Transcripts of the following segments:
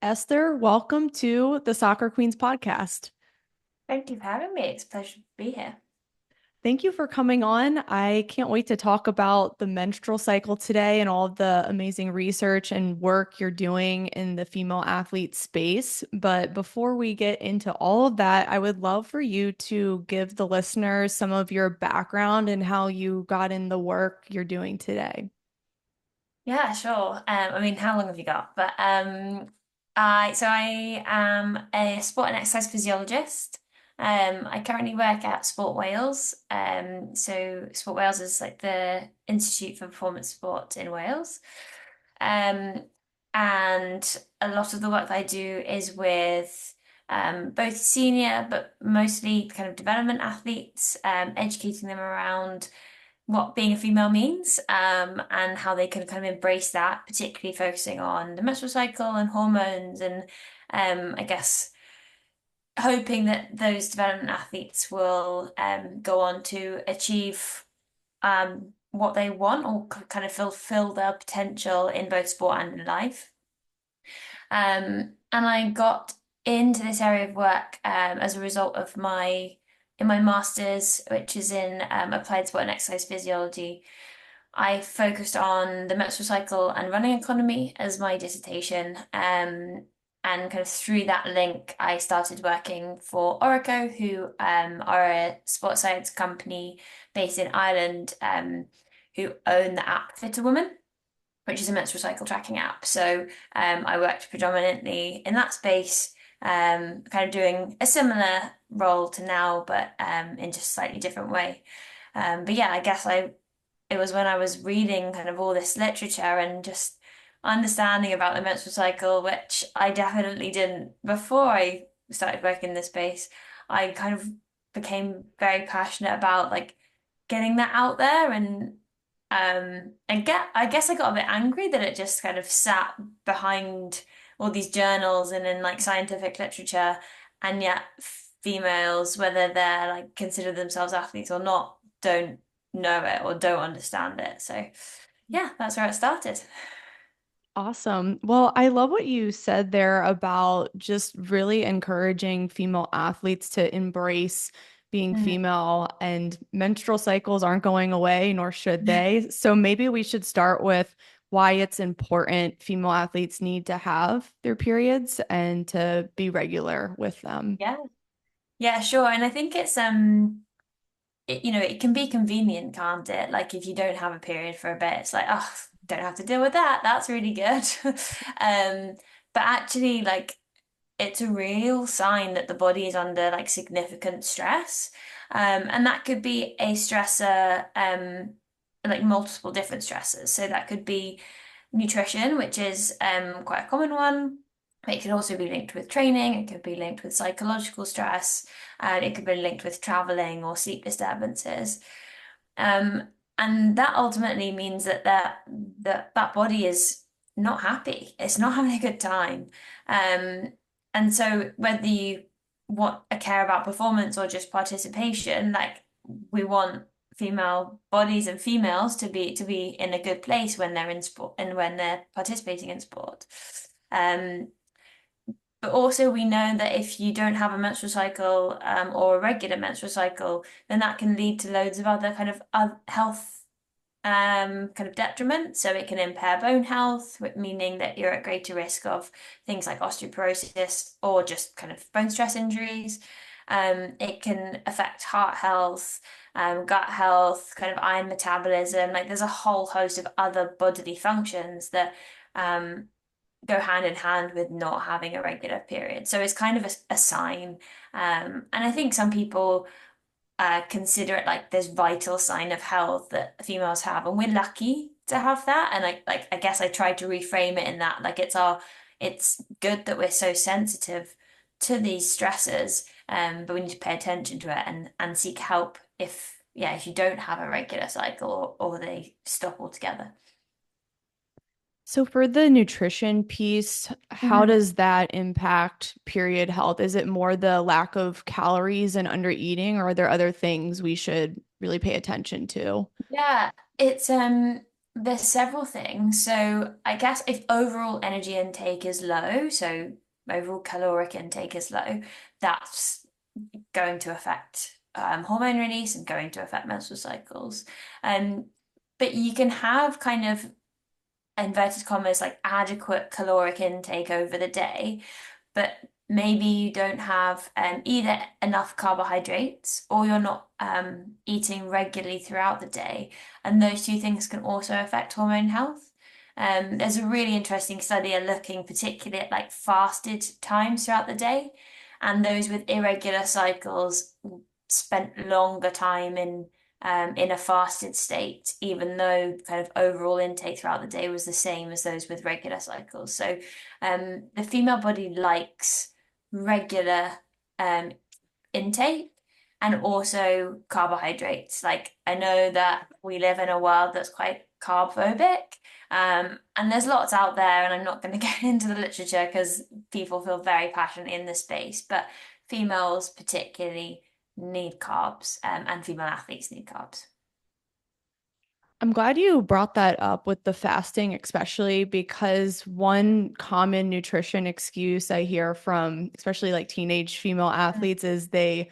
Esther, welcome to the Soccer Queens podcast. Thank you for having me. It's a pleasure to be here. Thank you for coming on. I can't wait to talk about the menstrual cycle today and all of the amazing research and work you're doing in the female athlete space. But before we get into all of that, I would love for you to give the listeners some of your background and how you got in the work you're doing today. Yeah, sure. How long have you got? I am a sport and exercise physiologist. I currently work at Sport Wales. So Sport Wales is like the Institute for Performance Sport in Wales. Um, and a lot of the work that I do is with both senior, but mostly kind of development athletes, educating them around what being a female means, and how they can kind of embrace that, particularly focusing on the menstrual cycle and hormones, and I guess hoping that those development athletes will go on to achieve what they want or kind of fulfill their potential in both sport and in life. And I got into this area of work as a result of my master's, which is in applied sport and exercise physiology. I focused on the menstrual cycle and running economy as my dissertation. And kind of through that link, I started working for Orreco, who are a sports science company based in Ireland, who own the app FitrWoman, which is a menstrual cycle tracking app. So I worked predominantly in that space, kind of doing a similar role to now, but in just a slightly different way. But yeah, I guess it was when I was reading kind of all this literature and just understanding about the menstrual cycle, which I definitely didn't before I started working in this space. I kind of became very passionate about like getting that out there and I guess I got a bit angry that it just kind of sat behind all these journals and in like scientific literature, and yet females, whether they're like consider themselves athletes or not, don't know it or don't understand it. So yeah, that's where it started. Awesome. Well, I love what you said there about just really encouraging female athletes to embrace being Mm. female, and menstrual cycles aren't going away, nor should they. So maybe we should start with why it's important female athletes need to have their periods and to be regular with them. Yeah. Yeah, sure. And I think it can be convenient, can't it? Like if you don't have a period for a bit, it's like, oh, don't have to deal with that. That's really good. Um, but actually, like it's a real sign that the body is under like significant stress. And that could be a stressor, like multiple different stressors. So that could be nutrition, which is quite a common one. It could also be linked with training. It could be linked with psychological stress, and it could be linked with traveling or sleep disturbances. Um, and that ultimately means that body is not happy. It's not having a good time. Um, and so whether you want a care about performance or just participation, like we want female bodies and females to be in a good place when they're in sport and when they're participating in sport. Um, but also we know that if you don't have a menstrual cycle or a regular menstrual cycle, then that can lead to loads of other kind of health kind of detriment. So it can impair bone health, meaning that you're at greater risk of things like osteoporosis or just kind of bone stress injuries. It can affect heart health, gut health, kind of iron metabolism. Like there's a whole host of other bodily functions that um, go hand in hand with not having a regular period. So it's kind of a sign. And I think some people consider it like this vital sign of health that females have, and we're lucky to have that. And I guess I try to reframe it in that like it's good that we're so sensitive to these stresses, but we need to pay attention to it and seek help if you don't have a regular cycle or they stop altogether. So for the nutrition piece, how Mhm. does that impact period health? Is it more the lack of calories and under eating, or are there other things we should really pay attention to? Yeah, it's There's several things. So I guess if overall energy intake is low, so overall caloric intake is low, that's going to affect hormone release and going to affect menstrual cycles. Um, but you can have kind of inverted commas like adequate caloric intake over the day, but maybe you don't have either enough carbohydrates or you're not eating regularly throughout the day. And those two things can also affect hormone health. There's a really interesting study looking particularly at like fasted times throughout the day, and those with irregular cycles spent longer time in a fasted state, even though kind of overall intake throughout the day was the same as those with regular cycles. So the female body likes regular um, intake and also carbohydrates. Like I know that we live in a world that's quite carb phobic. And there's lots out there, and I'm not going to get into the literature because people feel very passionate in this space, but females particularly need carbs, and female athletes need carbs. I'm glad you brought that up with the fasting, especially because one common nutrition excuse I hear from especially like teenage female Mm. athletes is they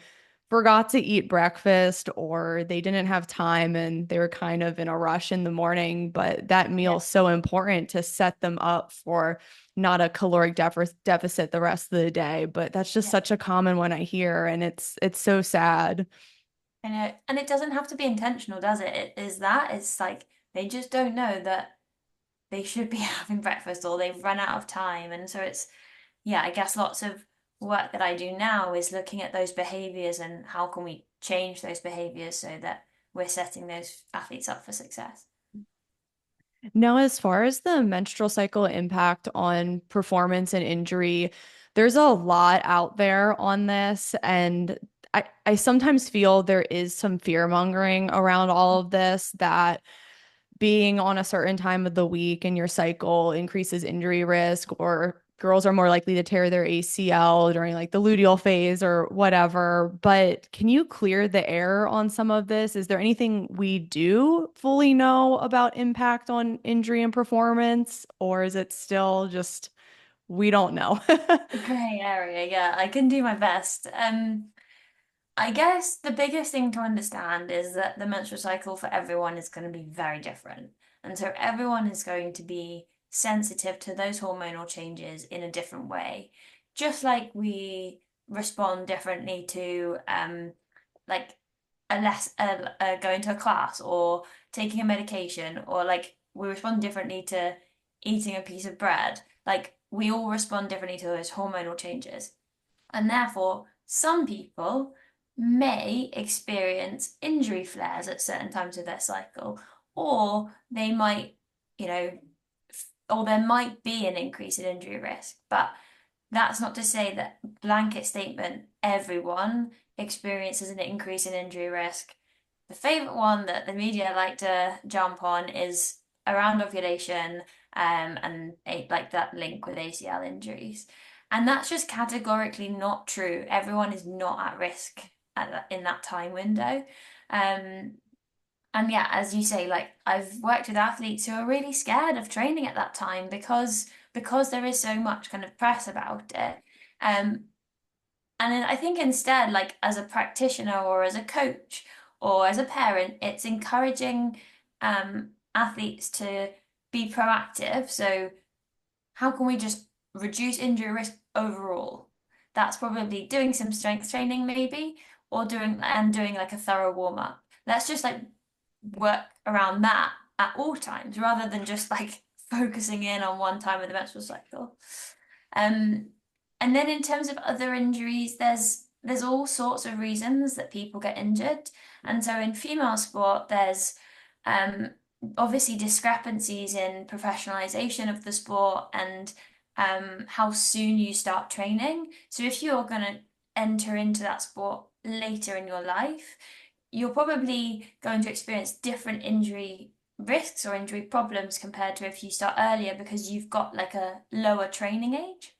forgot to eat breakfast or they didn't have time and they were kind of in a rush in the morning. But that Yeah, meal is so important to set them up for not a caloric deficit the rest of the day. But that's just yeah. such a common one I hear, and it's so sad. I know. And it doesn't have to be intentional, does it? It is that. It's like they just don't know that they should be having breakfast or they've run out of time. And so it's, yeah, I guess lots of work that I do now is looking at those behaviors and how can we change those behaviors so that we're setting those athletes up for success. Now, as far as the menstrual cycle impact on performance and injury, there's a lot out there on this. And I sometimes feel there is some fear mongering around all of this that being on a certain time of the week in your cycle increases injury risk, or girls are more likely to tear their ACL during like the luteal phase or whatever. But can you clear the air on some of this? Is there anything we do fully know about impact on injury and performance, or is it still just we don't know? Gray area, yeah, I can do my best. I guess the biggest thing to understand is that the menstrual cycle for everyone is going to be very different. And so everyone is going to be sensitive to those hormonal changes in a different way. Just like we respond differently to like going to a class or taking a medication, or like we respond differently to eating a piece of bread. Like we all respond differently to those hormonal changes. And therefore, some people may experience injury flares at certain times of their cycle, or they might, you know, or there might be an increase in injury risk. But that's not to say that blanket statement, everyone experiences an increase in injury risk. The favorite one that the media like to jump on is around ovulation, and like that link with ACL injuries. And that's just categorically not true. Everyone is not at risk in that time window. Um, and yeah, as you say, like I've worked with athletes who are really scared of training at that time because there is so much kind of press about it. Um, and then I think instead, like as a practitioner or as a coach or as a parent, it's encouraging athletes to be proactive. So how can we just reduce injury risk overall? That's probably doing some strength training maybe, or doing like a thorough warm up. Let's just like work around that at all times rather than just like focusing in on one time of the menstrual cycle. Um, and then in terms of other injuries, there's all sorts of reasons that people get injured. And so in female sport, there's um, obviously discrepancies in professionalization of the sport and how soon you start training. So if you're going to enter into that sport later in your life, you're probably going to experience different injury risks or injury problems compared to if you start earlier because you've got like a lower training age.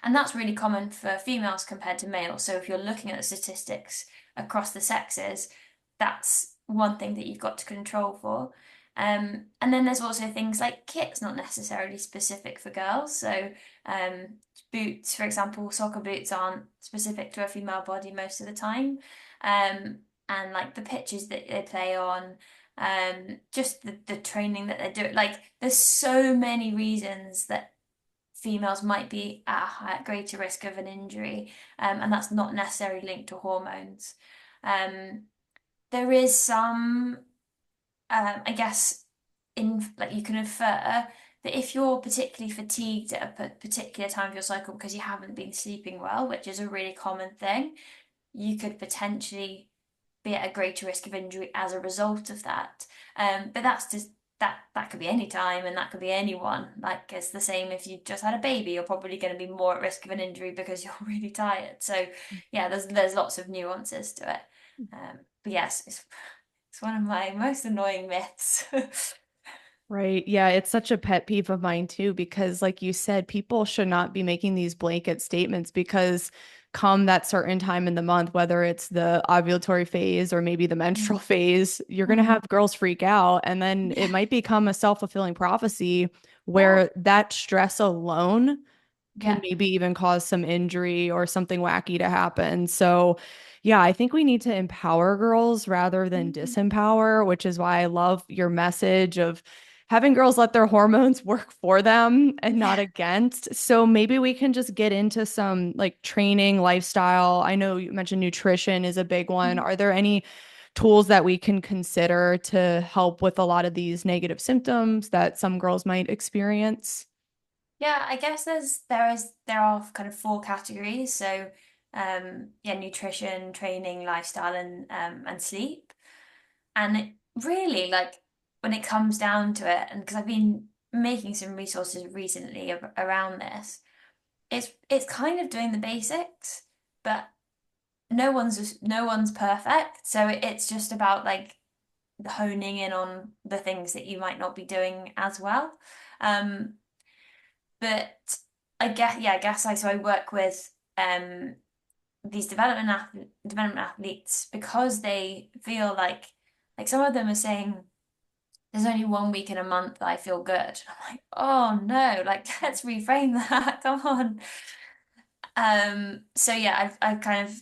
And that's really common for females compared to males. So if you're looking at the statistics across the sexes, that's one thing that you've got to control for. And then there's also things like kits, not necessarily specific for girls. So um, boots, for example, soccer boots aren't specific to a female body most of the time. Um, and like the pitches that they play on, just the training that they're doing. Like there's so many reasons that females might be at a greater risk of an injury, and that's not necessarily linked to hormones. Um, there is some I guess in like you can infer that if you're particularly fatigued at a particular time of your cycle because you haven't been sleeping well, which is a really common thing, you could potentially be at a greater risk of injury as a result of that. But that's just that could be any time and that could be anyone. Like it's the same if you just had a baby, you're probably going to be more at risk of an injury because you're really tired. So yeah, there's lots of nuances to it. But yes, it's one of my most annoying myths. Right. Yeah, it's such a pet peeve of mine too, because like you said, people should not be making these blanket statements because come that certain time in the month, whether it's the ovulatory phase or maybe the menstrual phase, you're going to Mm. have girls freak out. And then it Yeah, might become a self-fulfilling prophecy yeah, where that stress alone can yeah. maybe even cause some injury or something wacky to happen. So, yeah, I think we need to empower girls rather than Mhm. disempower, which is why I love your message of having girls let their hormones work for them and not Yeah. against. So maybe we can just get into some like training, lifestyle. I know you mentioned nutrition is a big one. Mhm. Are there any tools that we can consider to help with a lot of these negative symptoms that some girls might experience? Yeah, I guess there are kind of four categories. So yeah, nutrition, training, lifestyle, and sleep. And it really like when it comes down to it, and because I've been making some resources recently around this, it's kind of doing the basics, but no one's perfect. So it's just about like honing in on the things that you might not be doing as well. Um, but I guess I work with these development athletes because they feel like some of them are saying there's only 1 week in a month that I feel good. I'm like, oh no, like let's reframe that. Come on. So yeah, I've kind of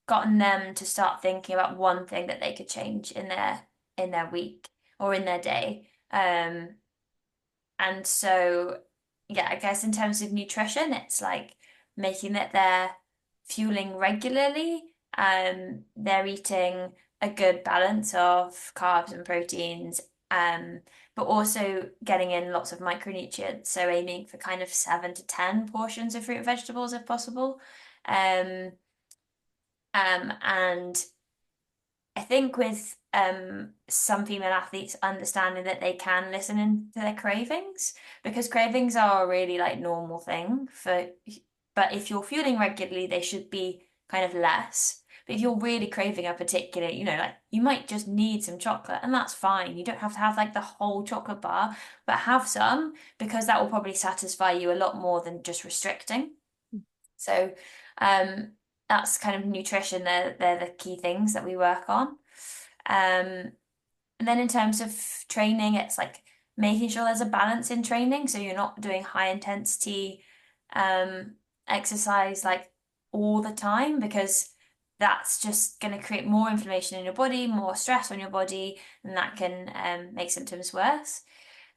gotten them to start thinking about one thing that they could change in their week or in their day. And so yeah, I guess in terms of nutrition, it's like making that they're fueling regularly. They're eating a good balance of carbs and proteins, um, but also getting in lots of micronutrients. So aiming for kind of 7 to 10 portions of fruit and vegetables if possible. Um, and I think with some female athletes understanding that they can listen into their cravings because cravings are a really like normal thing for, but if you're fueling regularly, they should be kind of less. But if you're really craving a particular, like you might just need some chocolate and that's fine. You don't have to have like the whole chocolate bar, but have some because that will probably satisfy you a lot more than just restricting. So um, that's kind of nutrition. They're the key things that we work on. Um, and then in terms of training, it's like making sure there's a balance in training. So you're not doing high intensity um, exercise like all the time because that's just going to create more inflammation in your body, more stress on your body, and that can make symptoms worse.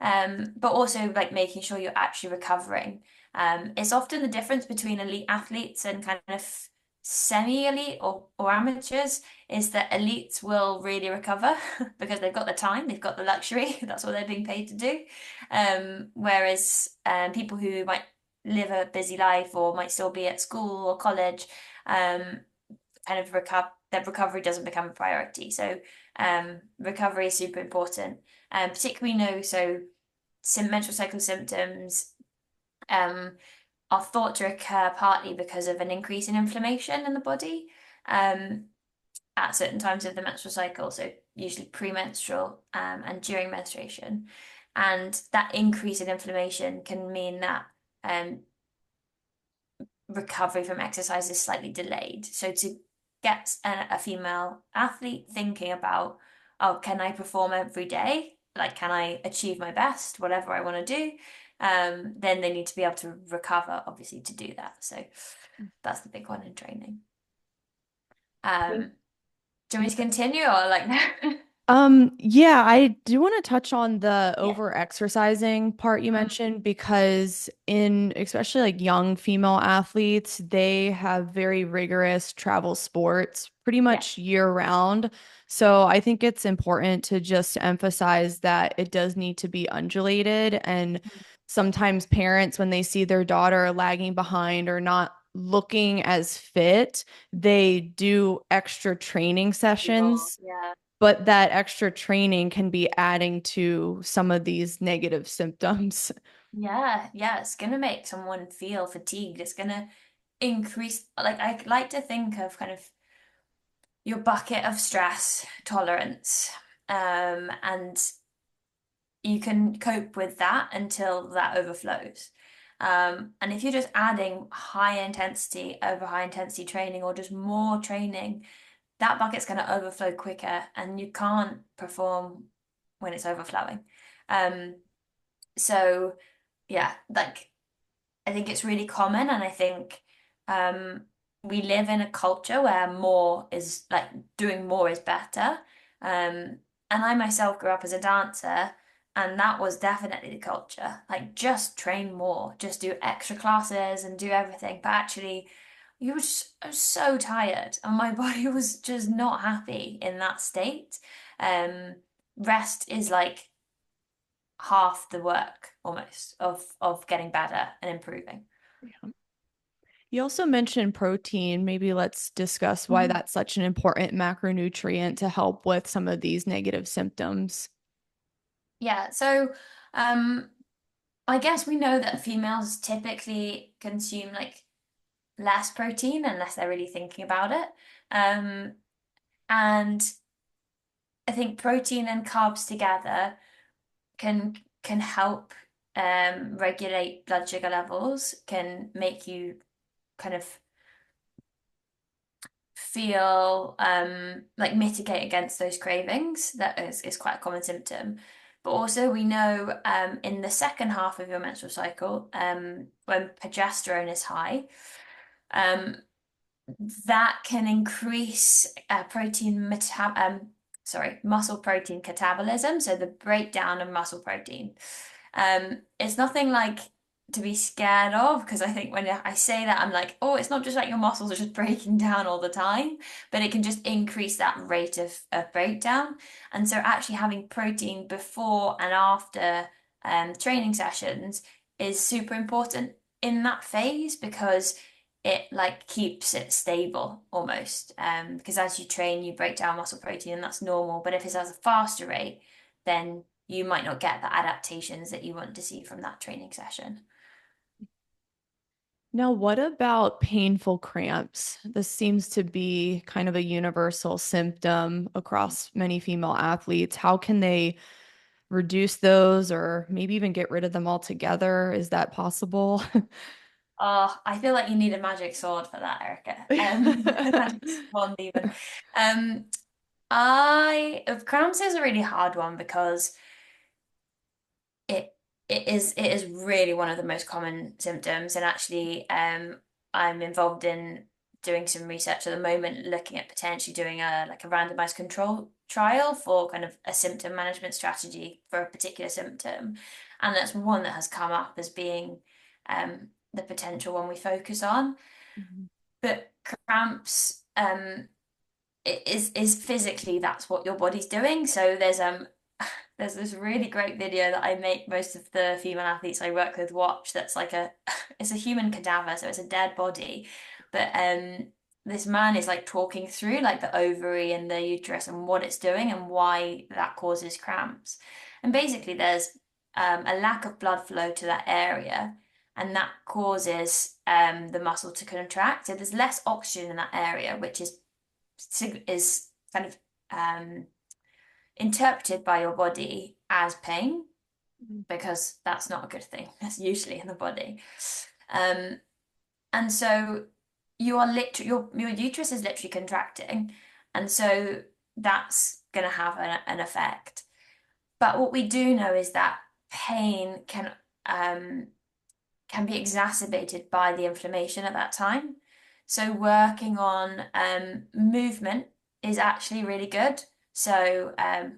But also like making sure you're actually recovering. It's often the difference between elite athletes and kind of semi-elite or amateurs is that elites will really recover because they've got the time, they've got the luxury, that's what they're being paid to do. Whereas people who might live a busy life or might still be at school or college, um, kind of their recovery doesn't become a priority. So recovery is super important. Particularly know so menstrual cycle symptoms um, are thought to occur partly because of an increase in inflammation in the body um, at certain times of the menstrual cycle, so usually premenstrual and during menstruation. And that increase in inflammation can mean that um, recovery from exercise is slightly delayed. So to get a female athlete thinking about, oh, can I perform every day? like, can I achieve my best, whatever I want to do? Then they need to be able to recover, obviously, to do that. So that's the big one in training. Think- Do you want me to continue or like Yeah, I do want to touch on the Yeah. over exercising part you Mm, mentioned because in especially like young female athletes, they have very rigorous travel sports pretty yeah. much year round. So I think it's important to just emphasize that it does need to be undulated. And sometimes parents, when they see their daughter lagging behind or not looking as fit, they do extra training People, sessions, yeah. but that extra training can be adding to some of these negative symptoms. Yeah, yeah, it's gonna make someone feel fatigued. It's gonna increase, like I like to think of kind of your bucket of stress tolerance. And you can cope with that until that overflows. And if you're just adding high intensity over high intensity training or just more training, that bucket's going to overflow quicker and you can't perform when it's overflowing. Um, so yeah, like I think it's really common, and I think um, we live in a culture where more is like doing more is better. And I myself grew up as a dancer, and that was definitely the culture. Like, just train more, just do extra classes and do everything. But actually, I was so tired, and my body was just not happy in that state. Um, Rest is like half the work almost of getting better and improving. You also mentioned protein. Maybe let's discuss why Mhm. that's such an important macronutrient to help with some of these negative symptoms. Yeah, so um, I guess we know that females typically consume like less protein unless they're really thinking about it. Um, and I think protein and carbs together can help regulate blood sugar levels, can make you kind of feel like mitigate against those cravings. That is quite a common symptom. But also we know in the second half of your menstrual cycle, when progesterone is high, um, that can increase muscle protein catabolism, so the breakdown of muscle protein. It's nothing like to be scared of, because I think when I say that, I'm like, oh, it's not just like your muscles are just breaking down all the time, but it can just increase that rate of breakdown. And so actually having protein before and after training sessions is super important in that phase, because it like keeps it stable almost. Because as you train, you break down muscle protein, and that's normal. But if it's at a faster rate, then you might not get the adaptations that you want to see from that training session. Now, what about painful cramps? This seems to be kind of a universal symptom across many female athletes. How can they reduce those or maybe even get rid of them altogether? Is that possible? Oh, I feel like you need a magic sword for that, Erica. Magic wand even. Um, cramps is a really hard one because it it is really one of the most common symptoms, and actually I'm involved in doing some research at the moment looking at potentially doing a like a randomized control trial for kind of a symptom management strategy for a particular symptom, and that's one that has come up as being the potential one we focus on. Mhm. But cramps is physically that's what your body's doing. So there's this really great video that I make most of the female athletes I work with watch, that's like a it's a human cadaver, so it's a dead body. But this man is like talking through like the ovary and the uterus and what it's doing and why that causes cramps. And basically there's a lack of blood flow to that area, and that causes the muscle to contract. So there's less oxygen in that area, which is kind of interpreted by your body as pain, because that's not a good thing. That's usually in the body. Um, and so you are literally your uterus is literally contracting, and so that's going to have an effect. But what we do know is that pain um, can be exacerbated by the inflammation at that time. So working on movement is actually really good. So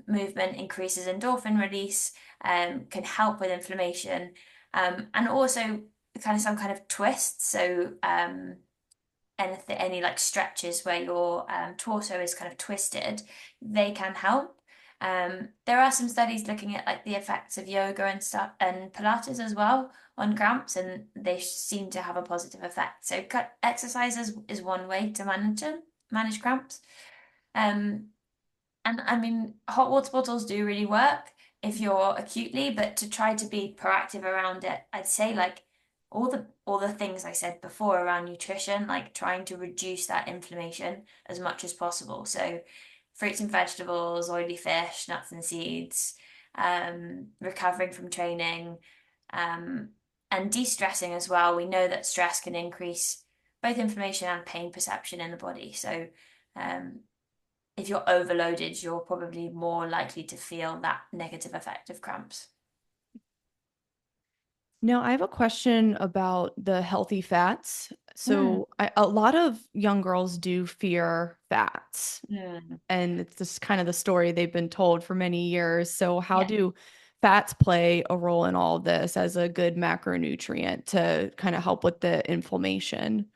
movement increases endorphin release, can help with inflammation, and also kind of some kind of twist. So any like stretches where your torso is kind of twisted, they can help. There are some studies looking at like the effects of yoga and stuff and Pilates as well on cramps, and they seem to have a positive effect. So exercise is one way to manage cramps. Um, and I mean, hot water bottles do really work if you're acutely, but to try to be proactive around it, I'd say like all the things I said before around nutrition, like trying to reduce that inflammation as much as possible. So fruits and vegetables, oily fish, nuts and seeds, recovering from training, um, and de-stressing as well. We know that stress can increase both inflammation and pain perception in the body. So um, if you're overloaded, you're probably more likely to feel that negative effect of cramps. Now, I have a question about the healthy fats. Mm. A lot of young girls do fear fats, Mm. and it's just kind of the story they've been told for many years. So, how Yeah. do fats play a role in all of this as a good macronutrient to kind of help with the inflammation?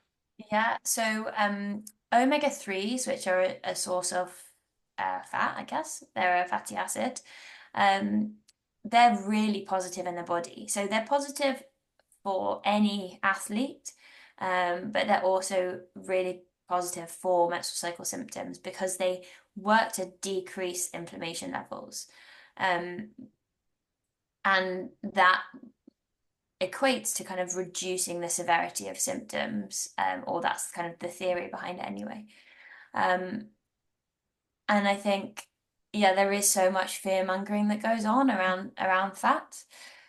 Yeah. So omega 3s, which are a source of fat, I guess, they're a fatty acid. Um, they're really positive in the body. So they're positive for any athlete, but they're also really positive for menstrual cycle symptoms because they work to decrease inflammation levels. Um, and that equates to kind of reducing the severity of symptoms, or that's kind of the theory behind it anyway. Um, and I think, yeah, there is so much fear mongering that goes on around fat.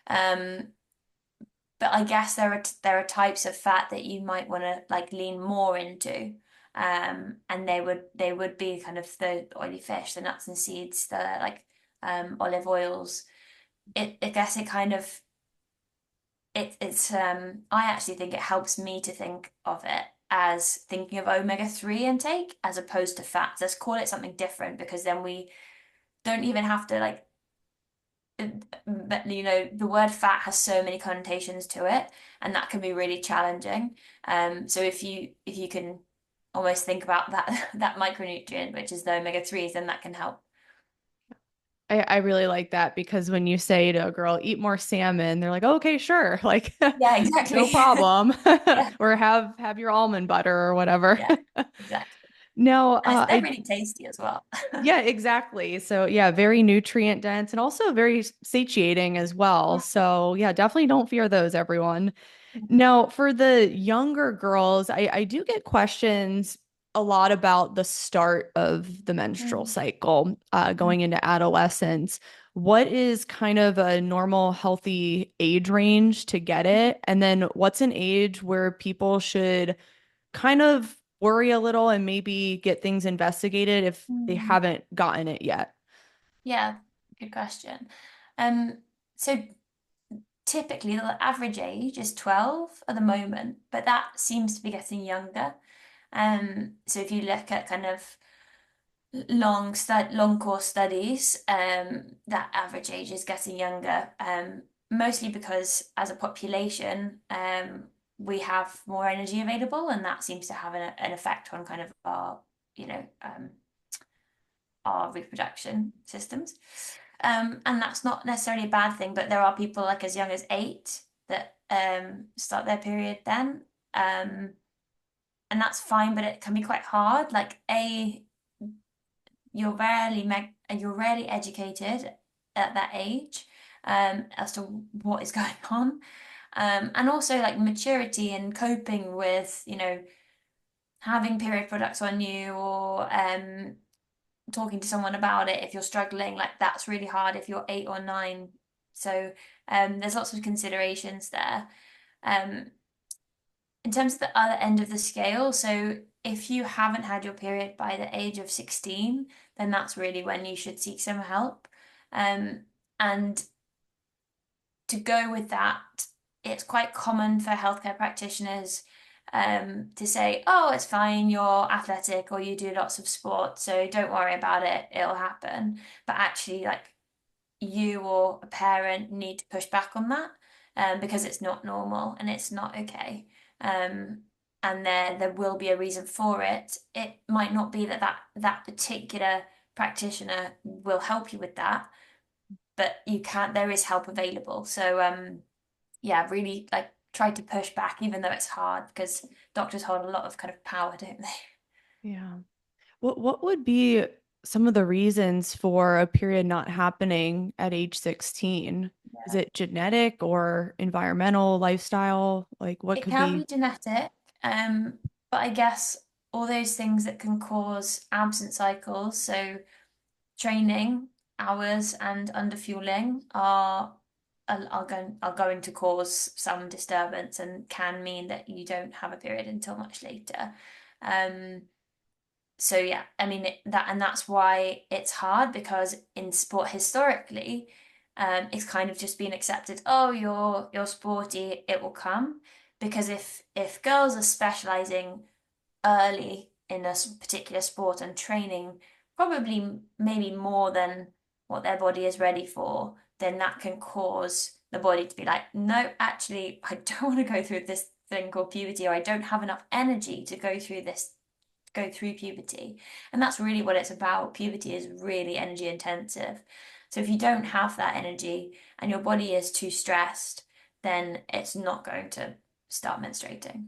Um, but I guess there are types of fat that you might want to like lean more into. And they would be kind of the oily fish, the nuts and seeds, the like olive oils. I guess it kind of I actually think it helps me to think of it as thinking of omega-3 intake as opposed to fats. Let's call it something different because then we don't even have to like but the word fat has so many connotations to it, and that can be really challenging. So if you can almost think about that that micronutrient, which is the omega-3s, then that can help. I really like that because when you say to a girl, eat more salmon, they're like, okay, sure. Like, Yeah, no exactly. problem. Yeah, Or have your almond butter or whatever. yeah, exactly. No, And they're really tasty as well. yeah, exactly. So, yeah, very nutrient dense and also very satiating as well. So, yeah, definitely don't fear those, everyone. Now, for the younger girls, I do get questions a lot about the start of the menstrual Mm. cycle, going into adolescence. What is kind of a normal, healthy age range to get it? And then what's an age where people should kind of worry a little and maybe get things investigated if they Mm. haven't gotten it yet? Yeah, good question. Um, so typically the average age is 12 at the moment, but that seems to be getting younger. So if you look at kind of long course studies, that average age is getting younger, mostly because as a population, we have more energy available, and that seems to have an effect on kind of you know, um, our reproduction systems. And that's not necessarily a bad thing, but there are people like as young as 8 that start their period then. Um, and that's fine, but it can be quite hard. Like you're rarely educated at that age as to what is going on. And also like maturity and coping with, having period products on you or talking to someone about it if you're struggling, like that's really hard if you're 8 or 9. So there's lots of considerations there. Um, in terms of the other end of the scale, so if you haven't had your period by the age of 16, then that's really when you should seek some help. Um, And to go with that, it's quite common for healthcare practitioners to say, oh, it's fine, you're athletic or you do lots of sport, so don't worry about it, it'll happen. But actually, like, you or a parent need to push back on that because it's not normal and it's not okay. Um, and there will be a reason for it. It might not be that that particular practitioner will help you with that, but you can't, there is help available. So yeah, really like try to push back even though it's hard because doctors hold a lot of kind of power, don't they? Yeah. What would be some of the reasons for a period not happening at age 16? Is Yeah. it genetic or environmental, lifestyle? Like what It could can be be? genetic, but I guess all those things that can cause absent cycles, so training, hours, and underfueling are going to cause some disturbance and can mean that you don't have a period until much later. Um, so yeah, I mean that's why it's hard because in sport historically, it's kind of just been accepted. Oh, you're sporty, it will come. Because if girls are specializing early in a particular sport and training probably maybe more than what their body is ready for, then that can cause the body to be like, no, actually, I don't want to go through this thing called puberty, or I don't have enough energy to go through puberty. And that's really what it's about. Puberty is really energy intensive. So if you don't have that energy and your body is too stressed, then it's not going to start menstruating.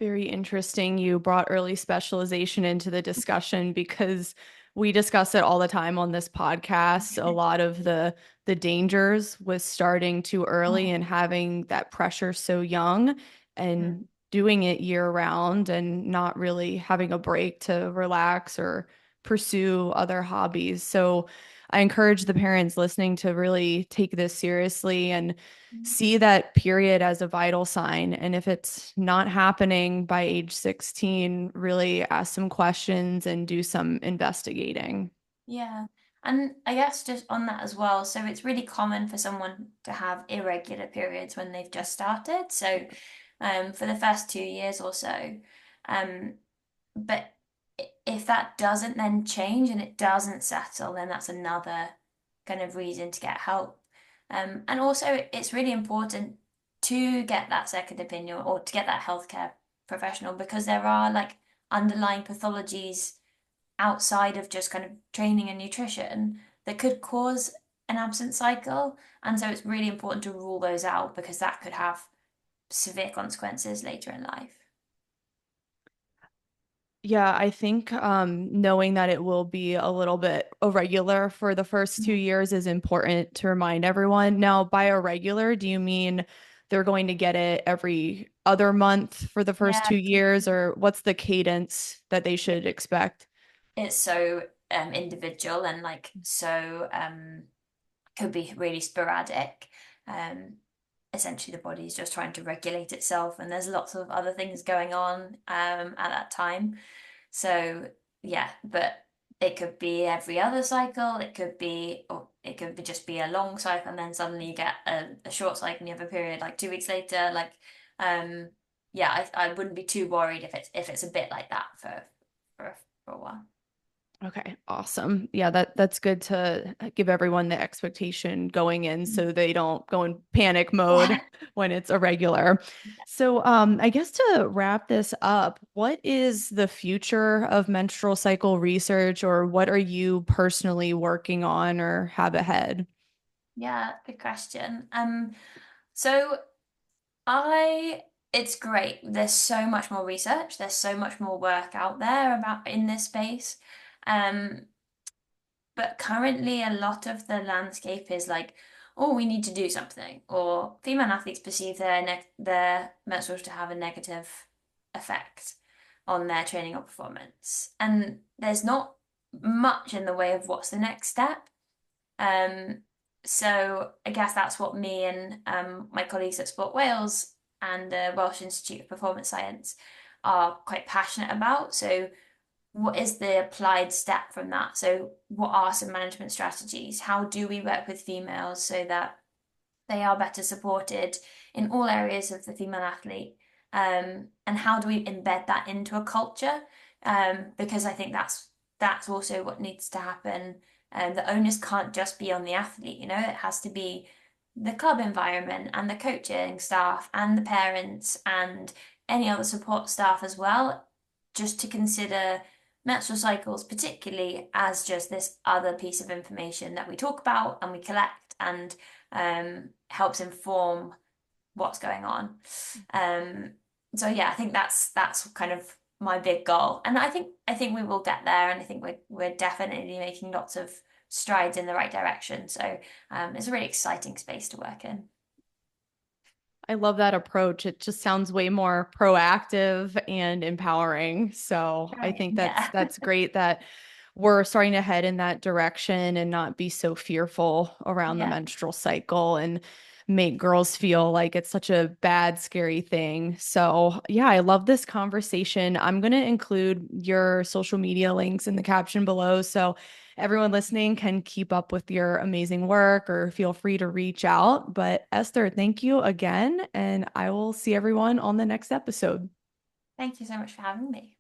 Very interesting. You brought early specialization into the discussion because we discuss it all the time on this podcast. A lot of the dangers with starting too early and Oh. having that pressure so young and doing it year round and not really having a break to relax or pursue other hobbies. So I encourage the parents listening to really take this seriously and see that period as a vital sign. And if it's not happening by age 16, really ask some questions and do some investigating. Yeah. And I guess just on that as well, so it's really common for someone to have irregular periods when they've just started. So for the first 2 years or so. Um, but if that doesn't then change and it doesn't settle, then that's another kind of reason to get help. And also, it's really important to get that second opinion or to get that healthcare professional because there are like underlying pathologies outside of just kind of training and nutrition that could cause an absent cycle. And so it's really important to rule those out because that could have severe consequences later in life. Yeah, I think knowing that it will be a little bit irregular for the first two Mhm. years is important to remind everyone. Now, by irregular, do you mean they're going to get it every other month for the first Yeah, 2 years, or what's the cadence that they should expect? it's so individual and like so could be really sporadic. Um, Essentially, the body is just trying to regulate itself, and there's lots of other things going on at that time. So yeah, but it could be every other cycle. It could be, or it could be just be a long cycle, and then suddenly you get a short cycle, and you have a period like 2 weeks later. Like, um, yeah, I wouldn't be too worried if it's a bit like that for for a while. Okay, awesome. Yeah, that's good to give everyone the expectation going in so they don't go in panic mode Yeah. when it's irregular. So, I guess to wrap this up, what is the future of menstrual cycle research, or what are you personally working on or have ahead? Yeah, good question. So I it's great. There's so much more research, there's so much more work out there about in this space. Um, but currently a lot of the landscape is like, oh, we need to do something, or female athletes perceive their menstruals to have a negative effect on their training or performance. And there's not much in the way of what's the next step. Um, so I guess that's what me and my colleagues at Sport Wales and the Welsh Institute of Performance Science are quite passionate about. So what is the applied step from that? So, what are some management strategies? How do we work with females so that they are better supported in all areas of the female athlete? And how do we embed that into a culture? Because I think that's also what needs to happen. The onus can't just be on the athlete, it has to be the club environment and the coaching staff and the parents and any other support staff as well, just to consider menstrual cycles particularly as just this other piece of information that we talk about and we collect and helps inform what's going on. Um, so yeah, I think that's kind of my big goal, and I think we will get there, and I think we're definitely making lots of strides in the right direction. So it's a really exciting space to work in. I love that approach. It just sounds way more proactive and empowering. So I Right. think that's Yeah. that's great that we're starting to head in that direction and not be so fearful around the Yeah. menstrual cycle and make girls feel like it's such a bad, scary thing. So, yeah, I love this conversation. I'm going to include your social media links in the caption below so everyone listening can keep up with your amazing work or feel free to reach out. But Esther, thank you again, and I will see everyone on the next episode. Thank you so much for having me.